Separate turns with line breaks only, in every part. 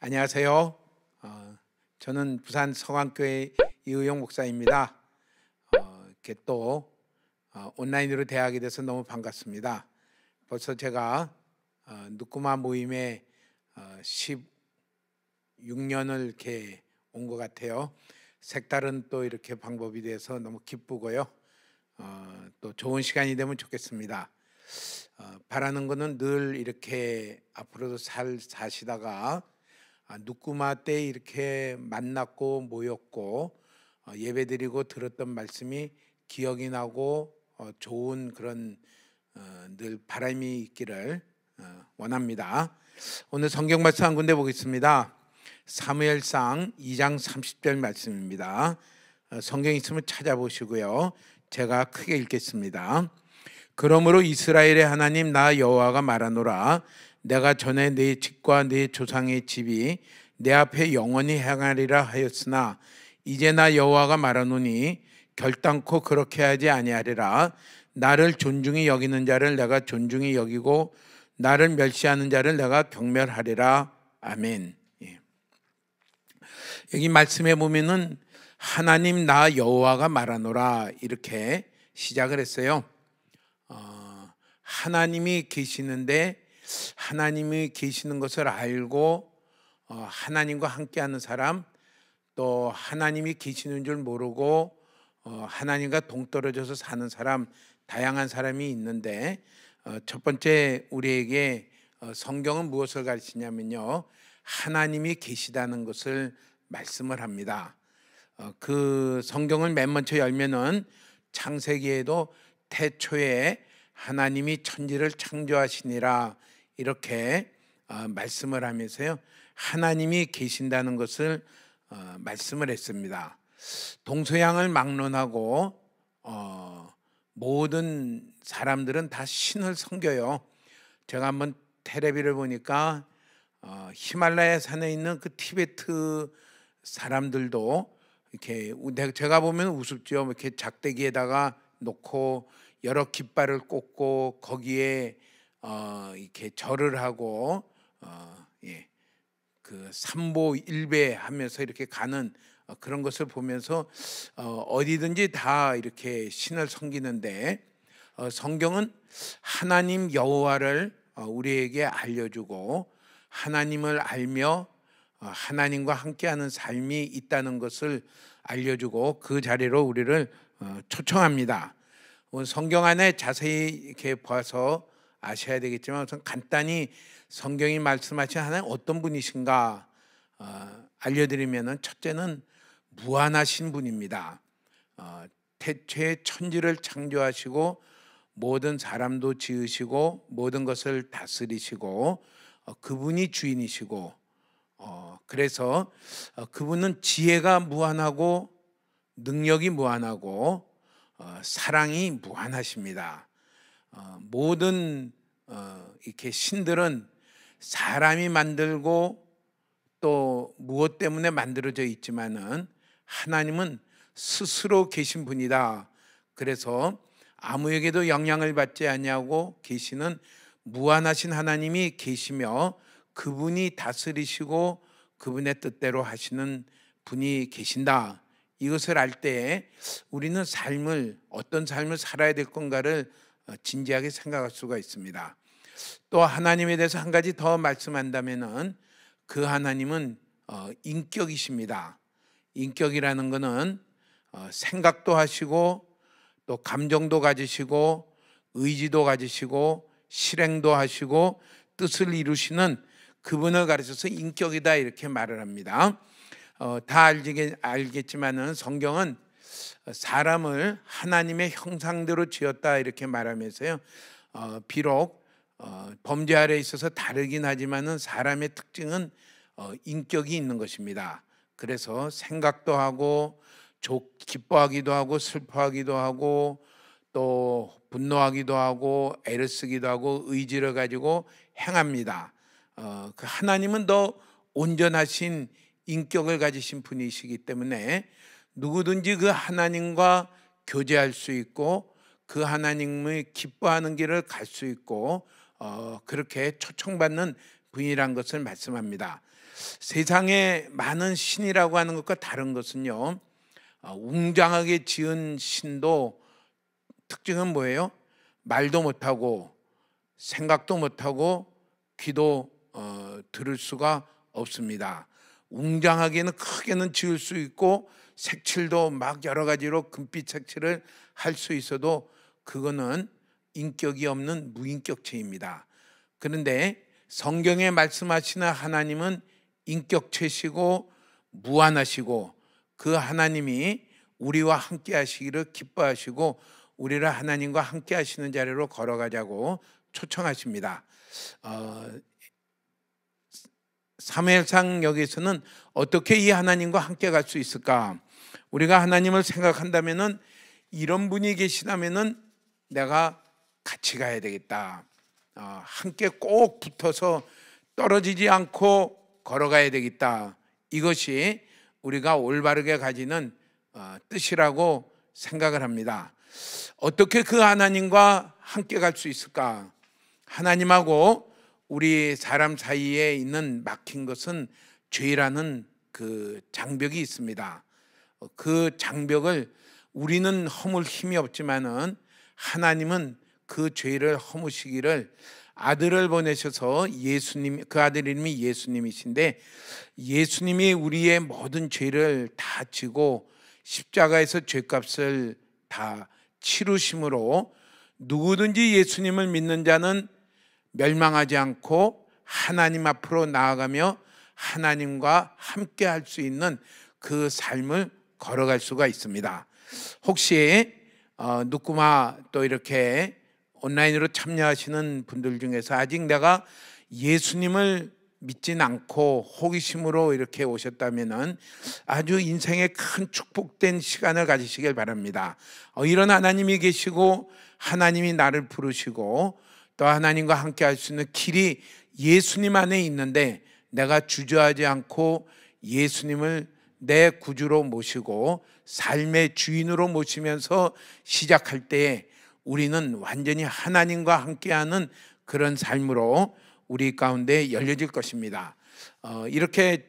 안녕하세요. 저는 부산 서강교회 이의용 목사입니다. 이렇게 또 온라인으로 대하게 돼서 너무 반갑습니다. 벌써 제가 누꾸마 모임에 16년을 이렇게 온 것 같아요. 색다른 또 이렇게 방법이 돼서 너무 기쁘고요. 또 좋은 시간이 되면 좋겠습니다. 바라는 거는 늘 이렇게 앞으로도 사시다가 누꾸마 때 이렇게 만났고 모였고 예배드리고 들었던 말씀이 기억이 나고 좋은 그런 늘 바람이 있기를 원합니다. 오늘 성경 말씀 한 군데 보겠습니다. 사무엘상 2장 30절 말씀입니다. 성경 있으면 찾아보시고요. 제가 크게 읽겠습니다. 그러므로 이스라엘의 하나님 나 여호와가 말하노라. 내가 전에 네 집과 네 조상의 집이 내 앞에 영원히 행하리라 하였으나 이제 나 여호와가 말하노니 결단코 그렇게 하지 아니하리라. 나를 존중히 여기는 자를 내가 존중히 여기고 나를 멸시하는 자를 내가 경멸하리라. 아멘. 여기 말씀해 보면은 하나님 나 여호와가 말하노라 이렇게 시작을 했어요. 하나님이 계시는데 하나님이 계시는 것을 알고 하나님과 함께하는 사람, 또 하나님이 계시는 줄 모르고 하나님과 동떨어져서 사는 사람, 다양한 사람이 있는데 첫 번째 우리에게 성경은 무엇을 가르치냐면요, 하나님이 계시다는 것을 말씀을 합니다. 그 성경을 맨 먼저 열면은 창세기에도 태초에 하나님이 천지를 창조하시니라 이렇게 말씀을 하면서요, 하나님이 계신다는 것을 말씀을 했습니다. 동서양을 막론하고 모든 사람들은 다 신을 섬겨요. 제가 한번 텔레비를 보니까 히말라야 산에 있는 그 티베트 사람들도 이렇게 제가 보면 우습죠. 이렇게 작대기에다가 놓고 여러 깃발을 꽂고 거기에 이렇게 절을 하고 그 삼보 일배 하면서 이렇게 가는 그런 것을 보면서 어디든지 다 이렇게 신을 섬기는데 성경은 하나님 여호와를 우리에게 알려주고 하나님을 알며 하나님과 함께하는 삶이 있다는 것을 알려주고 그 자리로 우리를 초청합니다. 성경 안에 자세히 이렇게 봐서 아셔야 되겠지만 우선 간단히 성경이 말씀하신 하나님 어떤 분이신가 알려드리면은, 첫째는 무한하신 분입니다. 태초에 천지를 창조하시고 모든 사람도 지으시고 모든 것을 다스리시고 그분이 주인이시고 그래서 그분은 지혜가 무한하고 능력이 무한하고 사랑이 무한하십니다. 모든 이렇게 신들은 사람이 만들고 또 무엇 때문에 만들어져 있지만은 하나님은 스스로 계신 분이다. 그래서 아무에게도 영향을 받지 아니하고 계시는 무한하신 하나님이 계시며 그분이 다스리시고 그분의 뜻대로 하시는 분이 계신다. 이것을 알 때 우리는 어떤 삶을 살아야 될 건가를 진지하게 생각할 수가 있습니다. 또 하나님에 대해서 한 가지 더 말씀한다면은 그 하나님은 인격이십니다. 인격이라는 것은 생각도 하시고 또 감정도 가지시고 의지도 가지시고 실행도 하시고 뜻을 이루시는 그분을 가르쳐서 인격이다 이렇게 말을 합니다. 다 알겠지만은 성경은 사람을 하나님의 형상대로 지었다 이렇게 말하면서요, 비록 범죄 아래에 있어서 다르긴 하지만은 사람의 특징은 인격이 있는 것입니다. 그래서 생각도 하고 기뻐하기도 하고 슬퍼하기도 하고 또 분노하기도 하고 애를 쓰기도 하고 의지를 가지고 행합니다. 그 하나님은 더 온전하신 인격을 가지신 분이시기 때문에 누구든지 그 하나님과 교제할 수 있고 그 하나님을 기뻐하는 길을 갈 수 있고 그렇게 초청받는 분이란 것을 말씀합니다. 세상에 많은 신이라고 하는 것과 다른 것은요, 웅장하게 지은 신도 특징은 뭐예요? 말도 못하고 생각도 못하고 귀도 들을 수가 없습니다. 웅장하게는 크게는 지을 수 있고 색칠도 막 여러 가지로 금빛 색칠을 할 수 있어도 그거는 인격이 없는 무인격체입니다. 그런데 성경에 말씀하시는 하나님은 인격체시고 무한하시고 그 하나님이 우리와 함께 하시기를 기뻐하시고 우리를 하나님과 함께 하시는 자리로 걸어가자고 초청하십니다. 사무엘상 여기서는 어떻게 이 하나님과 함께 갈 수 있을까? 우리가 하나님을 생각한다면은 이런 분이 계시다면은 내가 같이 가야 되겠다. 함께 꼭 붙어서 떨어지지 않고 걸어가야 되겠다. 이것이 우리가 올바르게 가지는 뜻이라고 생각을 합니다. 어떻게 그 하나님과 함께 갈 수 있을까? 하나님하고 우리 사람 사이에 있는 막힌 것은 죄라는 그 장벽이 있습니다. 그 장벽을 우리는 허물 힘이 없지만은 하나님은 그 죄를 허무시기를 아들을 보내셔서 예수님, 그 아들 이름이 예수님이신데 예수님이 우리의 모든 죄를 다 지고 십자가에서 죄값을 다 치루심으로 누구든지 예수님을 믿는 자는 멸망하지 않고 하나님 앞으로 나아가며 하나님과 함께 할 수 있는 그 삶을 걸어갈 수가 있습니다. 혹시 누꾸마 또 이렇게 온라인으로 참여하시는 분들 중에서 아직 내가 예수님을 믿진 않고 호기심으로 이렇게 오셨다면 아주 인생의 큰 축복된 시간을 가지시길 바랍니다. 이런 하나님이 계시고 하나님이 나를 부르시고 또 하나님과 함께 할 수 있는 길이 예수님 안에 있는데 내가 주저하지 않고 예수님을 내 구주로 모시고 삶의 주인으로 모시면서 시작할 때에 우리는 완전히 하나님과 함께하는 그런 삶으로 우리 가운데 열려질 것입니다. 이렇게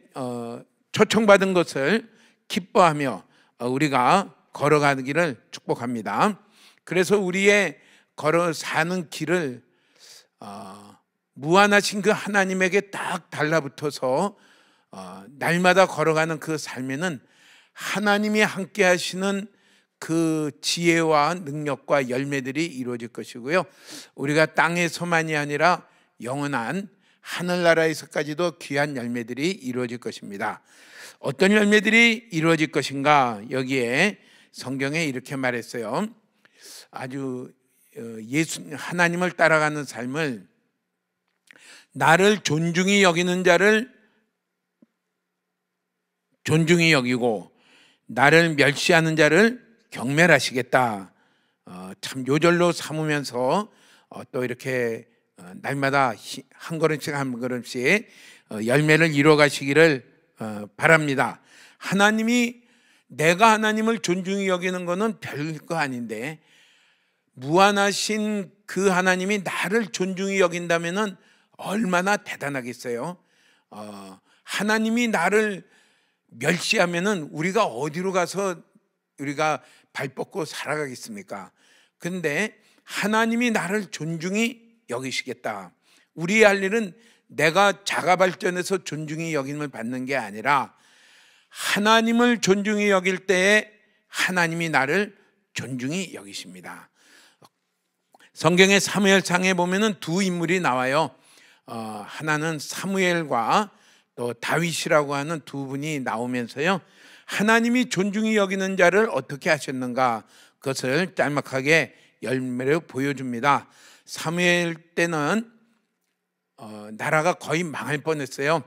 초청받은 것을 기뻐하며 우리가 걸어가기를 축복합니다. 그래서 우리의 걸어 사는 길을 무한하신 그 하나님에게 딱 달라붙어서 날마다 걸어가는 그 삶에는 하나님이 함께 하시는 그 지혜와 능력과 열매들이 이루어질 것이고요. 우리가 땅에서만이 아니라 영원한 하늘나라에서까지도 귀한 열매들이 이루어질 것입니다. 어떤 열매들이 이루어질 것인가? 여기에 성경에 이렇게 말했어요. 아주 하나님을 따라가는 삶을 나를 존중히 여기는 자를 존중히 여기고 나를 멸시하는 자를 경멸하시겠다. 참 요절로 삼으면서 또 이렇게 날마다 한 걸음씩 한 걸음씩 열매를 이루어 가시기를 바랍니다. 하나님이 내가 하나님을 존중히 여기는 것은 별거 아닌데 무한하신 그 하나님이 나를 존중히 여긴다면 얼마나 대단하겠어요. 하나님이 나를 멸시하면은 우리가 어디로 가서 우리가 발 뻗고 살아가겠습니까? 근데 하나님이 나를 존중히 여기시겠다. 우리의 할 일은 내가 자가 발전해서 존중히 여김을 받는 게 아니라 하나님을 존중히 여길 때에 하나님이 나를 존중히 여기십니다. 성경의 사무엘상에 보면은 두 인물이 나와요. 하나는 사무엘과 또 다윗이라고 하는 두 분이 나오면서요, 하나님이 존중히 여기는 자를 어떻게 하셨는가 그것을 짤막하게 열매로 보여줍니다. 사무엘 때는 나라가 거의 망할 뻔했어요.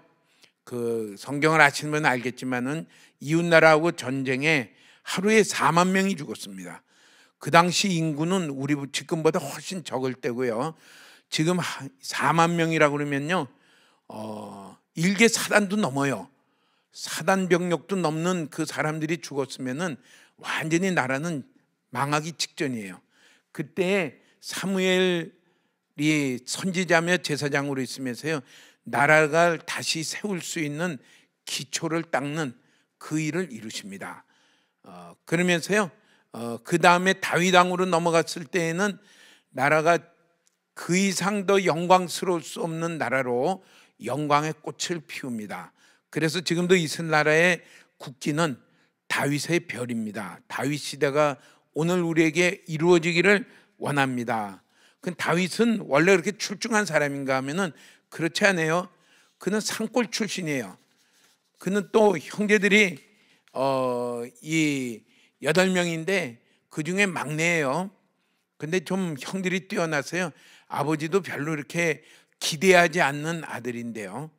그 성경을 아시는 분은 알겠지만은 이웃나라하고 전쟁에 하루에 4만 명이 죽었습니다. 그 당시 인구는 우리 지금보다 훨씬 적을 때고요. 지금 4만 명이라고 그러면요, 일개 사단도 넘어요. 사단 병력도 넘는 그 사람들이 죽었으면은 완전히 나라는 망하기 직전이에요. 그때 사무엘이 선지자며 제사장으로 있으면서요, 나라를 다시 세울 수 있는 기초를 닦는 그 일을 이루십니다. 그러면서요, 그 다음에 다윗 왕으로 넘어갔을 때에는 나라가 그 이상 더 영광스러울 수 없는 나라로 영광의 꽃을 피웁니다. 그래서 지금도 이스라엘 나라의 국기는 다윗의 별입니다. 다윗 시대가 오늘 우리에게 이루어지기를 원합니다. 그 다윗은 원래 그렇게 출중한 사람인가 하면은 그렇지 않아요. 그는 산골 출신이에요. 그는 또 형제들이 이 8명인데 그 중에 막내예요. 근데 좀 형들이 뛰어나서요, 아버지도 별로 이렇게 기대하지 않는 아들인데요,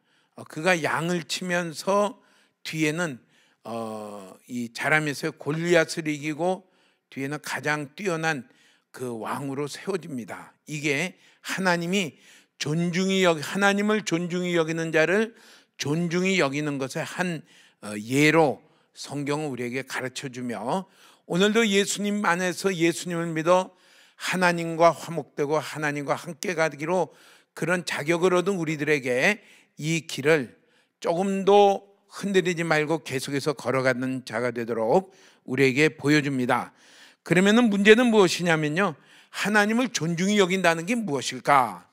그가 양을 치면서 뒤에는 이 자라면서 골리앗을 이기고 뒤에는 가장 뛰어난 그 왕으로 세워집니다. 이게 하나님을 존중히 여기는 자를 존중히 여기는 것의 한 예로 성경은 우리에게 가르쳐주며, 오늘도 예수님 안에서 예수님을 믿어 하나님과 화목되고 하나님과 함께 가기로 그런 자격을 얻은 우리들에게 이 길을 조금도 흔들리지 말고 계속해서 걸어가는 자가 되도록 우리에게 보여줍니다. 그러면 문제는 무엇이냐면요, 하나님을 존중히 여긴다는 게 무엇일까?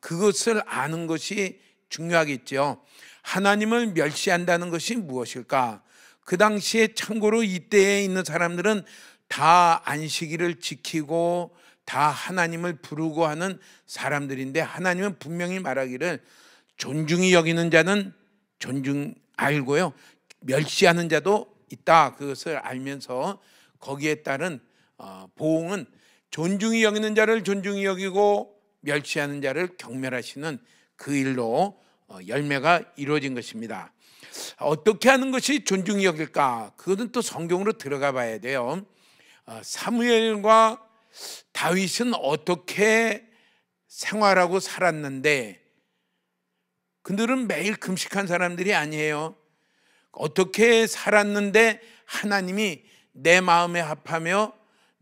그것을 아는 것이 중요하겠죠. 하나님을 멸시한다는 것이 무엇일까? 그 당시에 참고로 이때에 있는 사람들은 다 안식일을 지키고 다 하나님을 부르고 하는 사람들인데, 하나님은 분명히 말하기를 존중히 여기는 자는 존중 알고요, 멸시하는 자도 있다. 그것을 알면서 거기에 따른 보응은 존중히 여기는 자를 존중히 여기고 멸시하는 자를 경멸하시는 그 일로 열매가 이루어진 것입니다. 어떻게 하는 것이 존중히 여길까? 그것은 또 성경으로 들어가 봐야 돼요. 사무엘과 다윗은 어떻게 생활하고 살았는데, 그들은 매일 금식한 사람들이 아니에요. 어떻게 살았는데 하나님이 내 마음에 합하며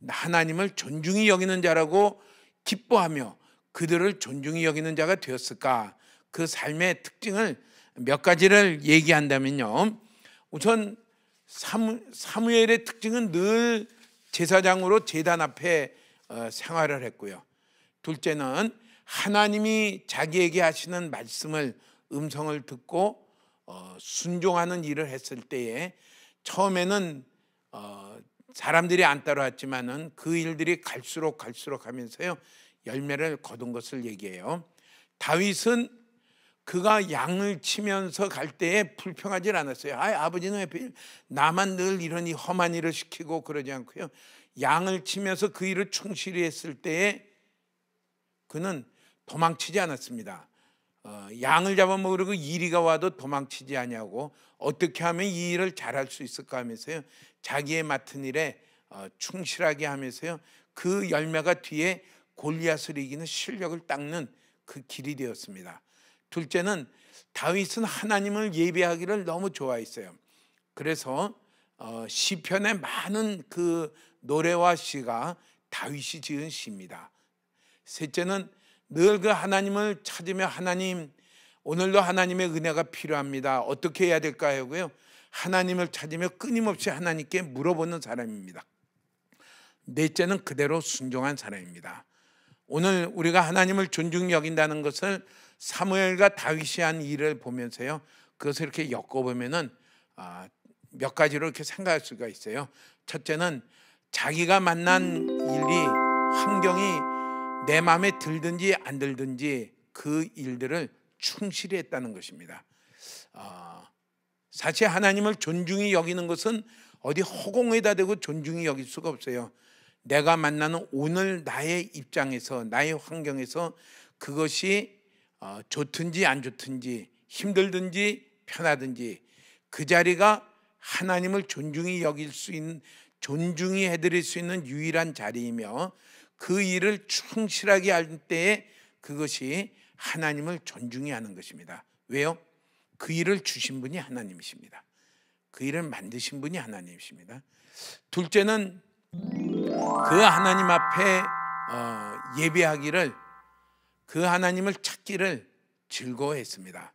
하나님을 존중히 여기는 자라고 기뻐하며 그들을 존중히 여기는 자가 되었을까? 그 삶의 특징을 몇 가지를 얘기한다면요, 우선 사무엘의 특징은 늘 제사장으로 제단 앞에 생활을 했고요. 둘째는 하나님이 자기에게 하시는 말씀을, 음성을 듣고 순종하는 일을 했을 때에 처음에는 사람들이 안 따라왔지만은 그 일들이 갈수록 하면서요, 열매를 거둔 것을 얘기해요. 다윗은 그가 양을 치면서 갈 때에 불평하지 않았어요. 아버지는 왜 나만 늘 이런 이 험한 일을 시키고 그러지 않고요, 양을 치면서 그 일을 충실히 했을 때에 그는 도망치지 않았습니다. 양을 잡아먹으려고 이리가 와도 도망치지 아니하고 어떻게 하면 이 일을 잘할 수 있을까 하면서요, 자기의 맡은 일에 충실하게 하면서요, 그 열매가 뒤에 골리앗을 이기는 실력을 닦는 그 길이 되었습니다. 둘째는 다윗은 하나님을 예배하기를 너무 좋아했어요. 그래서 시편의 많은 그 노래와 시가 다윗이 지은 시입니다. 셋째는 늘 그 하나님을 찾으며, 하나님, 오늘도 하나님의 은혜가 필요합니다, 어떻게 해야 될까 하고요, 하나님을 찾으며 끊임없이 하나님께 물어보는 사람입니다. 넷째는 그대로 순종한 사람입니다. 오늘 우리가 하나님을 존중히 여긴다는 것을 사무엘과 다윗이 한 일을 보면서요, 그것을 이렇게 엮어보면은 몇 가지로 이렇게 생각할 수가 있어요. 첫째는 자기가 만난 일이, 환경이 내 마음에 들든지 안 들든지 그 일들을 충실히 했다는 것입니다. 사실 하나님을 존중히 여기는 것은 어디 허공에다 대고 존중히 여길 수가 없어요. 내가 만나는 오늘 나의 입장에서, 나의 환경에서 그것이 좋든지 안 좋든지, 힘들든지 편하든지 그 자리가 하나님을 존중히 여길 수 있는, 존중히 해드릴 수 있는 유일한 자리이며, 그 일을 충실하게 할 때에 그것이 하나님을 존중히 하는 것입니다. 왜요? 그 일을 주신 분이 하나님이십니다. 그 일을 만드신 분이 하나님이십니다. 둘째는 그 하나님 앞에 예배하기를, 그 하나님을 찾기를 즐거워했습니다.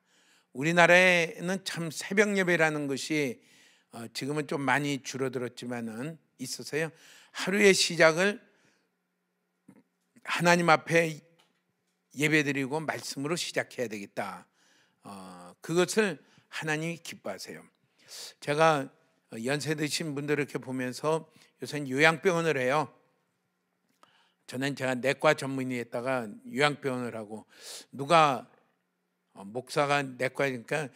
우리나라에는 참 새벽 예배라는 것이 지금은 좀 많이 줄어들었지만은 있어서요. 하루의 시작을 하나님 앞에 예배드리고 말씀으로 시작해야 되겠다. 그것을 하나님이 기뻐하세요. 제가 연세 드신 분들 이렇게 보면서 요새는 요양병원을 해요. 저는 제가 내과 전문의했다가 요양병원을 하고, 누가 목사가 내과니까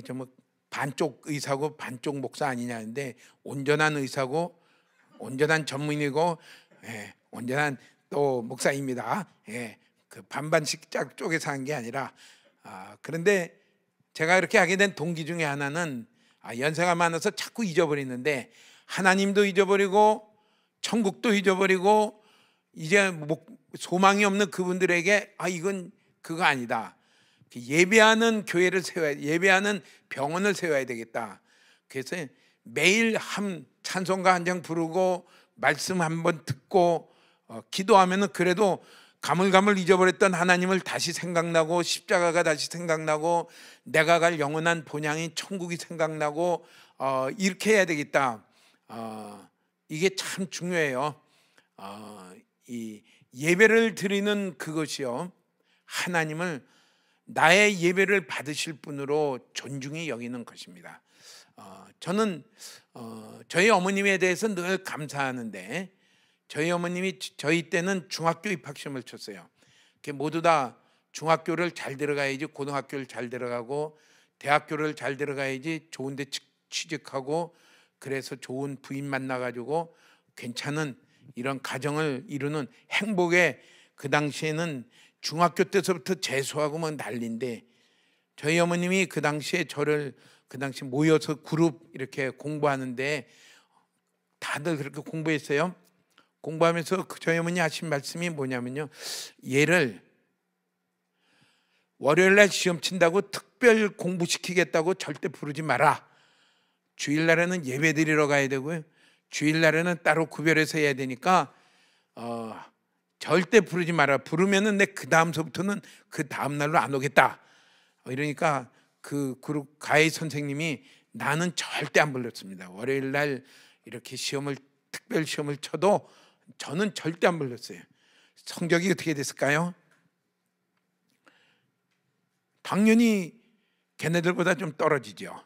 좀 반쪽 의사고 반쪽 목사 아니냐는데, 온전한 의사고 온전한 전문의고 온전한 또 목사입니다. 그 반반씩 쪼개서 한 게 아니라, 그런데 제가 이렇게 하게 된 동기 중에 하나는 연세가 많아서 자꾸 잊어버리는데, 하나님도 잊어버리고 천국도 잊어버리고 이제 소망이 없는 그분들에게 이건 그거 아니다. 예배하는 교회를 세워야, 예배하는 병원을 세워야 되겠다. 그래서 매일 찬송가 한 장 부르고 말씀 한번 듣고 기도하면은 그래도 가물가물 잊어버렸던 하나님을 다시 생각나고, 십자가가 다시 생각나고, 내가 갈 영원한 본향인 천국이 생각나고, 이렇게 해야 되겠다. 이게 참 중요해요. 이 예배를 드리는 그것이요, 하나님을 나의 예배를 받으실 분으로 존중히 여기는 것입니다. 저는 저희 어머님에 대해서 늘 감사하는데, 저희 어머님이 저희 때는 중학교 입학시험을 쳤어요. 모두 다 중학교를 잘 들어가야지 고등학교를 잘 들어가고, 대학교를 잘 들어가야지 좋은 데 취직하고, 그래서 좋은 부인 만나가지고 괜찮은 이런 가정을 이루는 행복에, 그 당시에는 중학교 때서부터 재수하고 막 난리인데, 저희 어머님이 그 당시에 저를 모여서 그룹 이렇게 공부하는데 다들 그렇게 공부했어요. 공부하면서 저희 어머니 하신 말씀이 뭐냐면요, 얘를 월요일날 시험 친다고 특별 공부시키겠다고 절대 부르지 마라. 주일날에는 예배 드리러 가야 되고요, 주일날에는 따로 구별해서 해야 되니까 절대 부르지 마라. 부르면은 내 그 다음서부터는 그 다음 날로 안 오겠다. 이러니까 그 그룹 가해 선생님이 나는 절대 안 불렀습니다. 월요일날 이렇게 특별 시험을 쳐도 저는 절대 안 불렀어요. 성적이 어떻게 됐을까요? 당연히 걔네들보다 좀 떨어지죠.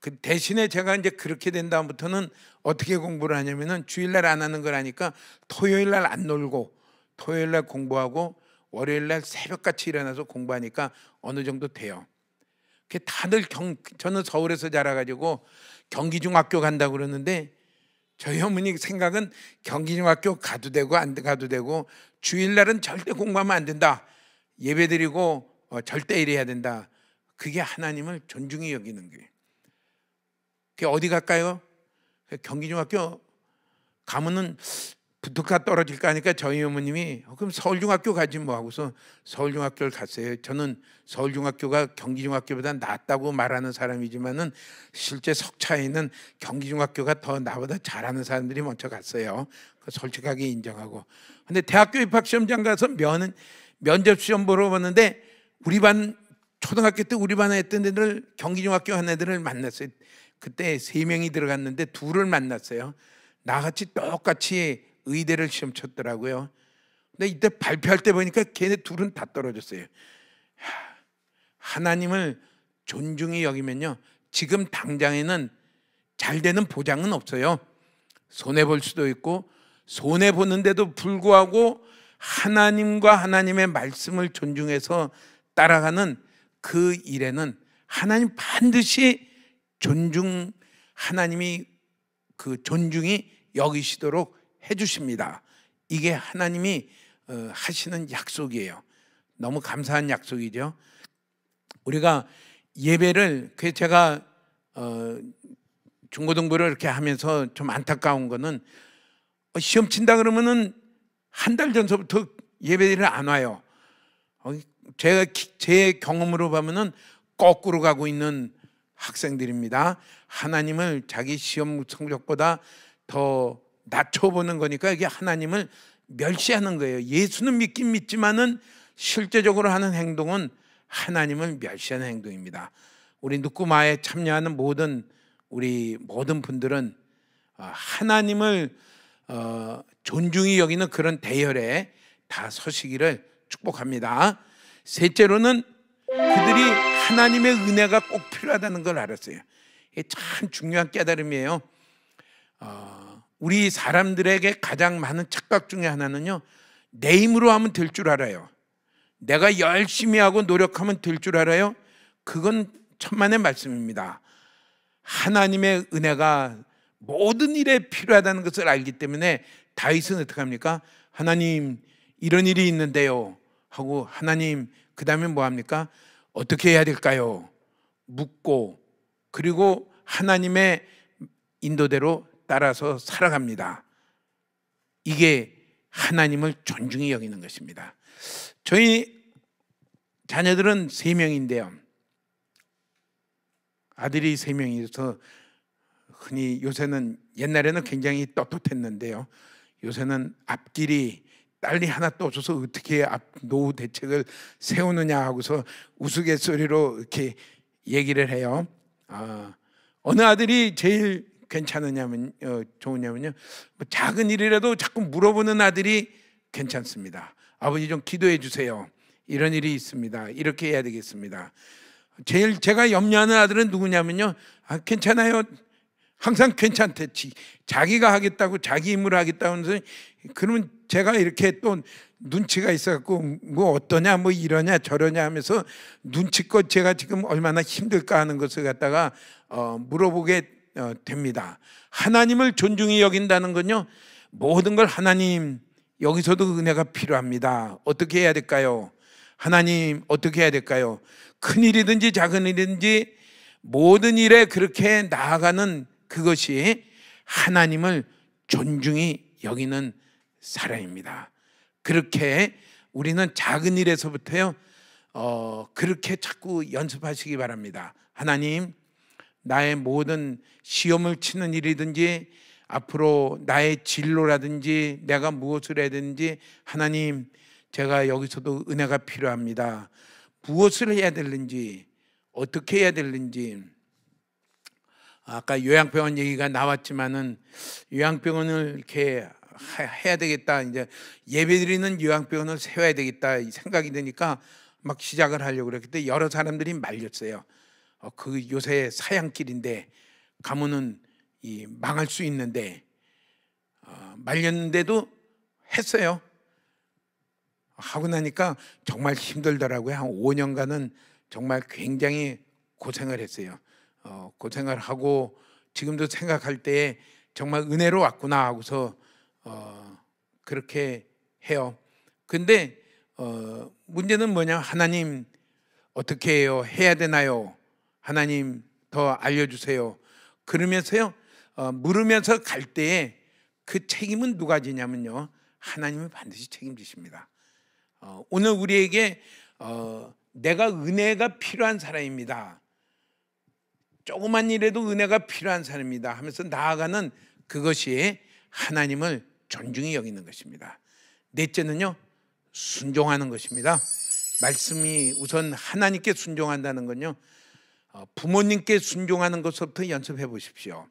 그 대신에 제가 이제 그렇게 된 다음부터는 어떻게 공부를 하냐면은, 주일날 안 하는 걸 하니까 토요일날 안 놀고 토요일날 공부하고 월요일날 새벽같이 일어나서 공부하니까 어느 정도 돼요. 다들 저는 서울에서 자라가지고 경기중학교 간다고 그러는데, 저희 어머니 생각은 경기중학교 가도 되고 안 가도 되고, 주일날은 절대 공부하면 안 된다, 예배드리고 절대 이래야 된다. 그게 하나님을 존중히 여기는 거예요. 그게 어디 갈까요? 경기중학교 가면은 붙을까 떨어질까 하니까 저희 어머님이 그럼 서울중학교 가지 뭐 하고서 서울중학교를 갔어요. 저는 서울중학교가 경기중학교보다 낫다고 말하는 사람이지만은 실제 석차에는 경기중학교가 더 나보다 잘하는 사람들이 먼저 갔어요. 솔직하게 인정하고. 근데 대학교 입학시험장 가서 면접시험 보러 봤는데, 우리 반 초등학교 때 우리 반에 했던 애들, 경기중학교 한 애들을 만났어요. 그때 3명이 들어갔는데 2를 만났어요. 나같이 똑같이 의대를 시험 쳤더라고요. 근데 이때 발표할 때 보니까 걔네 2은 다 떨어졌어요. 하나님을 존중히 여기면요, 지금 당장에는 잘 되는 보장은 없어요. 손해볼 수도 있고, 손해보는데도 불구하고 하나님과 하나님의 말씀을 존중해서 따라가는 그 일에는 하나님 반드시 하나님이 그 존중이 여기시도록 해주십니다. 이게 하나님이 하시는 약속이에요. 너무 감사한 약속이죠. 우리가 예배를, 제가 중고등부를 이렇게 하면서 좀 안타까운 거는, 시험 친다 그러면은 한 달 전서부터 예배를 안 와요. 제 경험으로 보면은 거꾸로 가고 있는 학생들입니다. 하나님을 자기 시험 성적보다 더 낮춰보는 거니까 이게 하나님을 멸시하는 거예요. 예수는 믿긴 믿지만은 실제적으로 하는 행동은 하나님을 멸시하는 행동입니다. 우리 누꾸마에 참여하는 우리 모든 분들은 하나님을 존중히 여기는 그런 대열에 다 서시기를 축복합니다. 셋째로는 그들이 하나님의 은혜가 꼭 필요하다는 걸 알았어요. 이게 참 중요한 깨달음이에요. 우리 사람들에게 가장 많은 착각 중에 하나는요, 내 힘으로 하면 될 줄 알아요. 내가 열심히 하고 노력하면 될 줄 알아요. 그건 천만의 말씀입니다. 하나님의 은혜가 모든 일에 필요하다는 것을 알기 때문에 다윗은 어떻게 합니까? 하나님, 이런 일이 있는데요 하고, 하나님, 그 다음에 뭐 합니까? 어떻게 해야 될까요? 묻고, 그리고 하나님의 인도대로 따라서 살아갑니다. 이게 하나님을 존중히 여기는 것입니다. 저희 자녀들은 3명인데요 아들이 3명이서 흔히 요새는, 옛날에는 굉장히 떳떳했는데요, 요새는 앞길이 딸이 하나 또 줘서 어떻게 노후 대책을 세우느냐 하고서 우스갯소리로 이렇게 얘기를 해요. 어느 아들이 제일 좋으냐면요, 작은 일이라도 자꾸 물어보는 아들이 괜찮습니다. 아버지 좀 기도해 주세요, 이런 일이 있습니다, 이렇게 해야 되겠습니다. 제일 제가 염려하는 아들은 누구냐면요, 괜찮아요, 항상 괜찮댔지. 자기가 하겠다고, 자기 힘으로 하겠다고 하면서, 그러면 제가 이렇게 또 눈치가 있어갖고 뭐 어떠냐, 뭐 이러냐 저러냐 하면서 눈치껏 제가 지금 얼마나 힘들까 하는 것을 갖다가 물어보게 됩니다. 하나님을 존중히 여긴다는 건요, 모든 걸 하나님, 여기서도 은혜가 필요합니다. 어떻게 해야 될까요? 하나님, 어떻게 해야 될까요? 큰 일이든지 작은 일이든지 모든 일에 그렇게 나아가는 그것이 하나님을 존중히 여기는 사람입니다. 그렇게 우리는 작은 일에서부터요, 그렇게 자꾸 연습하시기 바랍니다. 하나님, 나의 모든 시험을 치는 일이든지 앞으로 나의 진로라든지 내가 무엇을 해야 되는지, 하나님, 제가 여기서도 은혜가 필요합니다. 무엇을 해야 되는지, 어떻게 해야 되는지. 아까 요양병원 얘기가 나왔지만은, 요양병원을 이렇게 해야 되겠다, 이제 예배드리는 요양병원을 세워야 되겠다 이 생각이 드니까 막 시작을 하려고 그랬는데 여러 사람들이 말렸어요. 그 요새 사양길인데 가면은 망할 수 있는데, 말렸는데도 했어요. 하고 나니까 정말 힘들더라고요. 한 5년간은 정말 굉장히 고생을 했어요. 고생을 하고 지금도 생각할 때 정말 은혜로 왔구나 하고서 그렇게 해요. 근데 문제는 뭐냐, 하나님 어떻게 해요? 해야 되나요? 하나님 더 알려주세요. 그러면서요, 물으면서 갈 때에 그 책임은 누가 지냐면요, 하나님은 반드시 책임지십니다. 오늘 우리에게 내가 은혜가 필요한 사람입니다, 조그만 일에도 은혜가 필요한 사람입니다 하면서 나아가는 그것이 하나님을 존중히 여기는 것입니다. 넷째는요, 순종하는 것입니다. 말씀이 우선 하나님께 순종한다는 건요, 부모님께 순종하는 것부터 연습해 보십시오.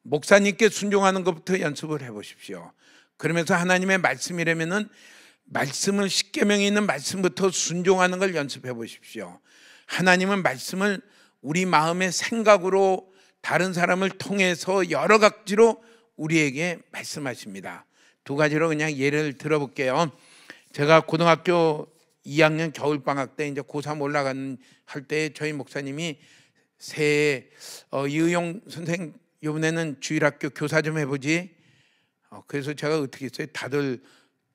목사님께 순종하는 것부터 연습을 해 보십시오. 그러면서 하나님의 말씀이라면은 말씀을, 십계명에 있는 말씀부터 순종하는 걸 연습해 보십시오. 하나님은 말씀을 우리 마음의 생각으로 다른 사람을 통해서 여러 가지로 우리에게 말씀하십니다. 2가지로 그냥 예를 들어볼게요. 제가 고등학교 2학년 겨울방학 때 이제 고3 올라가는 할 때 저희 목사님이 새해 이의용 선생 이번에는 주일학교 교사 좀 해보지. 그래서 제가 어떻게 했어요? 다들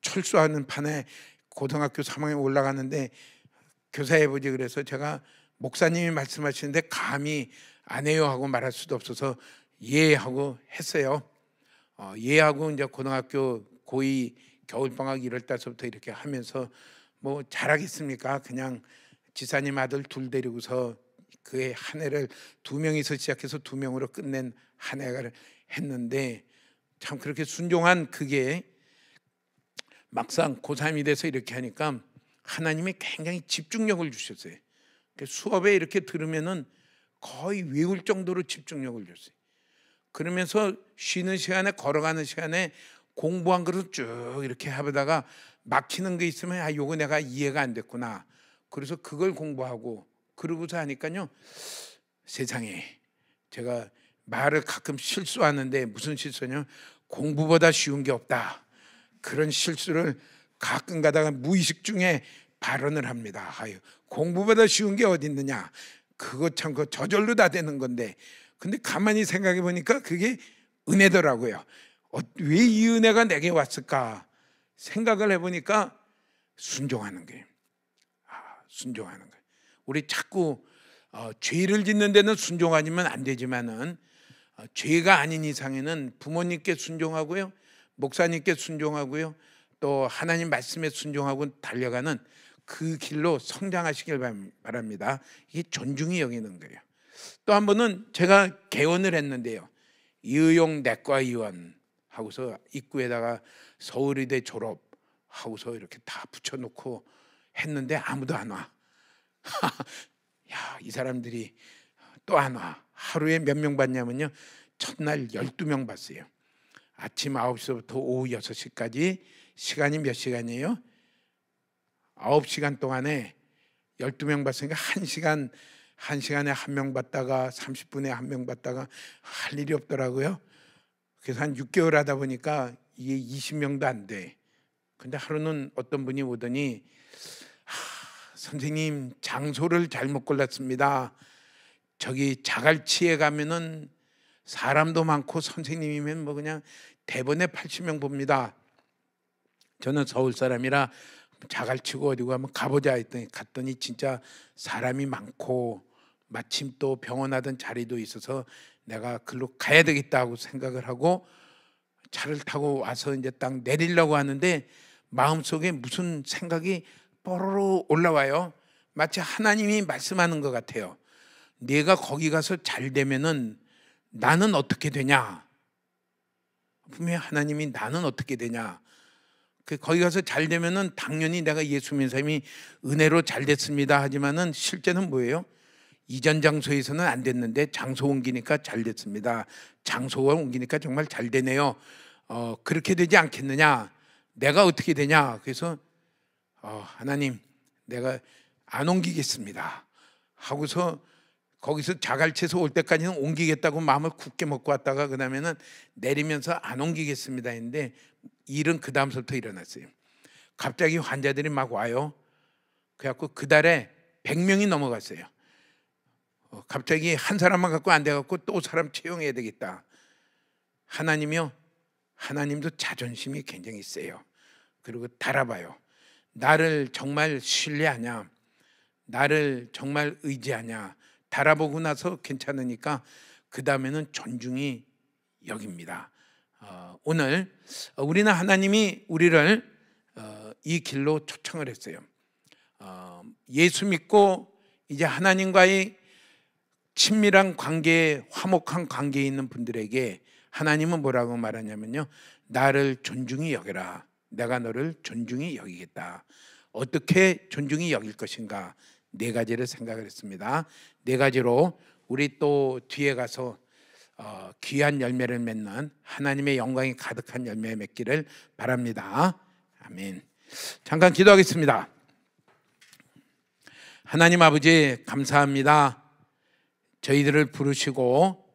철수하는 판에 고등학교 3학년 올라가는데 교사 해보지. 그래서 제가 목사님이 말씀하시는데 감히 안 해요 하고 말할 수도 없어서 예 하고 했어요. 예 하고 이제 고등학교 고2 겨울방학 1월달서부터 이렇게 하면서 뭐 잘하겠습니까? 그냥 지사님 아들 둘 데리고서 그의 한 해를 2명이서 시작해서 2명으로 끝낸 한 해를 했는데, 참 그렇게 순종한 그게 막상 고3이 돼서 이렇게 하니까 하나님이 굉장히 집중력을 주셨어요. 수업에 이렇게 들으면은 거의 외울 정도로 집중력을 줬어요. 그러면서 쉬는 시간에, 걸어가는 시간에 공부한 거를 쭉 이렇게 하다가 막히는 게 있으면 아, 요거 내가 이해가 안 됐구나. 그래서 그걸 공부하고 그러고서 하니까요, 세상에, 제가 말을 가끔 실수하는데 무슨 실수냐, 공부보다 쉬운 게 없다, 그런 실수를 가끔 가다가 무의식 중에 발언을 합니다. 아유, 공부보다 쉬운 게 어디 있느냐, 그거 참 그 저절로 다 되는 건데. 근데 가만히 생각해 보니까 그게 은혜더라고요. 왜 이 은혜가 내게 왔을까 생각을 해보니까 순종하는 거예요. 순종하는 거예요. 우리 자꾸 죄를 짓는 데는 순종하면 안 되지만은 죄가 아닌 이상에는 부모님께 순종하고요, 목사님께 순종하고요, 또 하나님 말씀에 순종하고 달려가는 그 길로 성장하시길 바랍니다. 이게 존중이 여기는 거예요. 또 한 번은 제가 개원을 했는데요, 이의용 내과의원 하고서 입구에다가 서울의대 졸업 하고서 이렇게 다 붙여놓고 했는데 아무도 안 와. 야, 이 사람들이 또 안 와. 하루에 몇 명 봤냐면요, 첫날 12명 봤어요. 아침 9시부터 오후 6시까지 시간이 몇 시간이에요? 9시간 동안에 12명 봤으니까 1시간에 한 명 봤다가 30분에 한 명 봤다가 할 일이 없더라고요. 그래서 한 6개월 하다 보니까 이게 20명도 안 돼. 근데 하루는 어떤 분이 오더니 선생님, 장소를 잘못 골랐습니다. 저기 자갈치에 가면은 사람도 많고 선생님이면 뭐 그냥 대번에 80명 봅니다. 저는 서울 사람이라 자갈치고 어디 가면 가보자 했더니 갔더니 진짜 사람이 많고 마침 또 병원 하던 자리도 있어서 내가 글로 가야 되겠다고 생각을 하고 차를 타고 와서 이제 딱 내리려고 하는데 마음속에 무슨 생각이 뽀로로 올라와요. 마치 하나님이 말씀하는 것 같아요. 내가 거기 가서 잘 되면은 나는 어떻게 되냐? 분명히 하나님이 나는 어떻게 되냐? 거기 가서 잘 되면은 당연히 내가 예수 믿는 사람이 은혜로 잘 됐습니다 하지만은 실제는 뭐예요? 이전 장소에서는 안 됐는데 장소 옮기니까 잘 됐습니다. 장소가 옮기니까 정말 잘 되네요. 그렇게 되지 않겠느냐? 내가 어떻게 되냐? 그래서 하나님, 내가 안 옮기겠습니다 하고서 거기서 자갈치에서 올 때까지는 옮기겠다고 마음을 굳게 먹고 왔다가 그 다음에는 내리면서 안 옮기겠습니다 했는데 일은 그 다음부터 일어났어요. 갑자기 환자들이 막 와요. 그래갖고 그 달에 100명이 넘어갔어요. 갑자기 한 사람만 갖고 안 돼갖고 또 사람 채용해야 되겠다. 하나님도 자존심이 굉장히 세요. 그리고 달아봐요. 나를 정말 신뢰하냐, 나를 정말 의지하냐, 달아보고 나서 괜찮으니까 그 다음에는 존중이 여깁니다. 오늘 우리는 하나님이 우리를 이 길로 초청을 했어요. 예수 믿고 이제 하나님과의 친밀한 관계에, 화목한 관계에 있는 분들에게 하나님은 뭐라고 말하냐면요, 나를 존중히 여겨라. 내가 너를 존중히 여기겠다. 어떻게 존중히 여길 것인가? 4가지를 생각을 했습니다. 4가지로 우리 또 뒤에 가서 귀한 열매를 맺는 하나님의 영광이 가득한 열매 맺기를 바랍니다. 아멘. 잠깐 기도하겠습니다. 하나님 아버지, 감사합니다. 저희들을 부르시고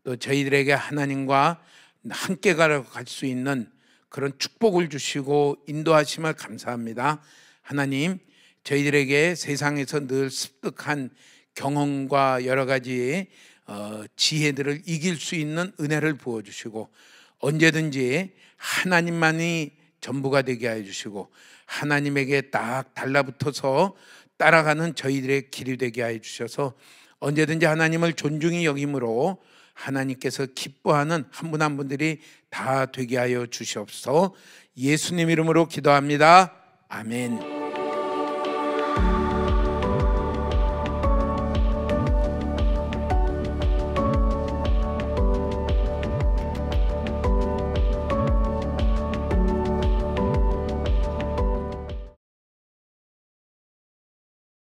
또 저희들에게 하나님과 함께 갈 수 있는 그런 축복을 주시고 인도하심을 감사합니다. 하나님, 저희들에게 세상에서 늘 습득한 경험과 여러 가지 지혜들을 이길 수 있는 은혜를 부어주시고 언제든지 하나님만이 전부가 되게 하여 주시고 하나님에게 딱 달라붙어서 따라가는 저희들의 길이 되게 하여 주셔서 언제든지 하나님을 존중히 여김으로 하나님께서 기뻐하는 한 분 한 분들이 다 되게 하여 주시옵소서. 예수님 이름으로 기도합니다. 아멘.